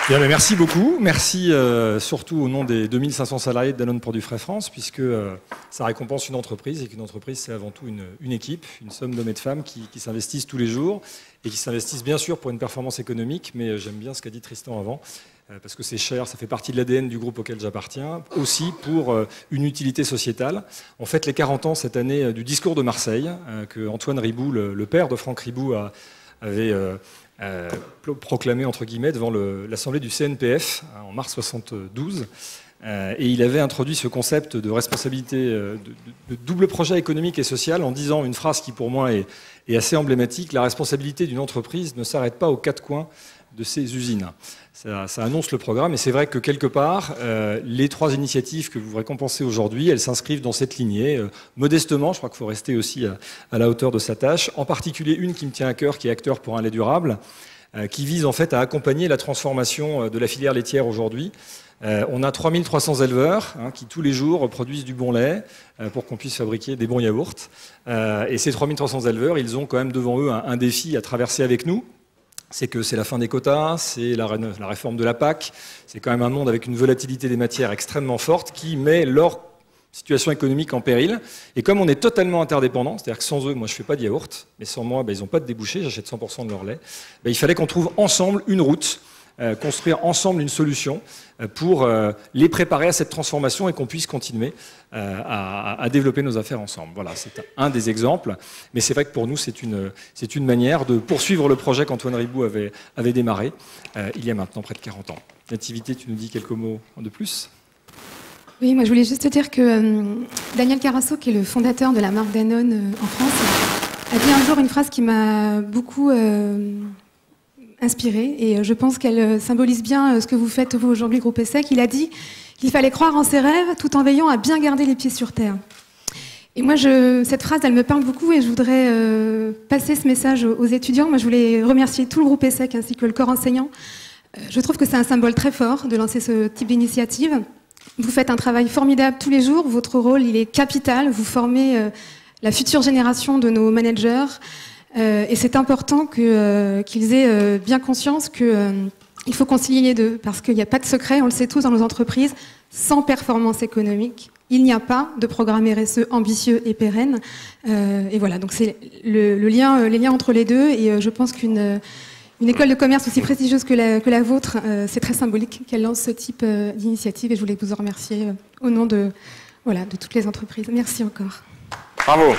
Bien, mais merci beaucoup. Merci surtout au nom des 2500 salariés de Danone Produits Frais France, puisque ça récompense une entreprise, et qu'une entreprise, c'est avant tout une équipe, une somme d'hommes et de femmes qui s'investissent tous les jours, et qui s'investissent bien sûr pour une performance économique, mais j'aime bien ce qu'a dit Tristan avant, parce que c'est cher, ça fait partie de l'ADN du groupe auquel j'appartiens, aussi pour une utilité sociétale. On fête les 40 ans cette année du discours de Marseille, que Antoine Riboud, le père de Franck Riboud, avait proclamé entre guillemets devant l'assemblée du CNPF en mars 72, et il avait introduit ce concept de responsabilité, de double projet économique et social, en disant une phrase qui pour moi est assez emblématique: la responsabilité d'une entreprise ne s'arrête pas aux quatre coins de ses usines. Ça annonce le programme, et c'est vrai que quelque part, les trois initiatives que vous récompensez aujourd'hui, elles s'inscrivent dans cette lignée. Modestement, je crois qu'il faut rester aussi à la hauteur de sa tâche. En particulier une qui me tient à cœur, qui est Acteurs pour un lait durable, qui vise en fait à accompagner la transformation de la filière laitière aujourd'hui. On a 3300 éleveurs qui tous les jours produisent du bon lait pour qu'on puisse fabriquer des bons yaourts. Et ces 3300 éleveurs, ils ont quand même devant eux un défi à traverser avec nous. C'est que c'est la fin des quotas, c'est la réforme de la PAC, c'est quand même un monde avec une volatilité des matières extrêmement forte qui met leur situation économique en péril. Et comme on est totalement interdépendants, c'est-à-dire que sans eux, moi je ne fais pas de yaourt, mais sans moi, ils n'ont pas de débouchés, j'achète 100% de leur lait, il fallait qu'on trouve ensemble une route, construire ensemble une solution pour les préparer à cette transformation et qu'on puisse continuer à développer nos affaires ensemble. Voilà, c'est un des exemples, mais c'est vrai que pour nous, c'est une manière de poursuivre le projet qu'Antoine Riboud avait démarré il y a maintenant près de 40 ans. Nativité, tu nous dis quelques mots de plus ? Oui, moi je voulais juste te dire que Daniel Carasso, qui est le fondateur de la marque Danone en France, a dit un jour une phrase qui m'a beaucoup inspirée, et je pense qu'elle symbolise bien ce que vous faites vous aujourd'hui, Groupe ESSEC. Il a dit qu'il fallait croire en ses rêves tout en veillant à bien garder les pieds sur terre. Et moi, cette phrase, elle me parle beaucoup, et je voudrais passer ce message aux étudiants. Moi, je voulais remercier tout le Groupe ESSEC ainsi que le corps enseignant. Je trouve que c'est un symbole très fort de lancer ce type d'initiative. Vous faites un travail formidable tous les jours. Votre rôle, il est capital. Vous formez la future génération de nos managers. Et c'est important qu'ils aient bien conscience qu'il faut concilier les deux, parce qu'il n'y a pas de secret, on le sait tous dans nos entreprises, sans performance économique, il n'y a pas de programme RSE ambitieux et pérenne. Et voilà, donc c'est les liens entre les deux, et je pense qu'une école de commerce aussi prestigieuse que la vôtre, c'est très symbolique qu'elle lance ce type d'initiative, et je voulais vous en remercier au nom de toutes les entreprises. Merci encore. Bravo.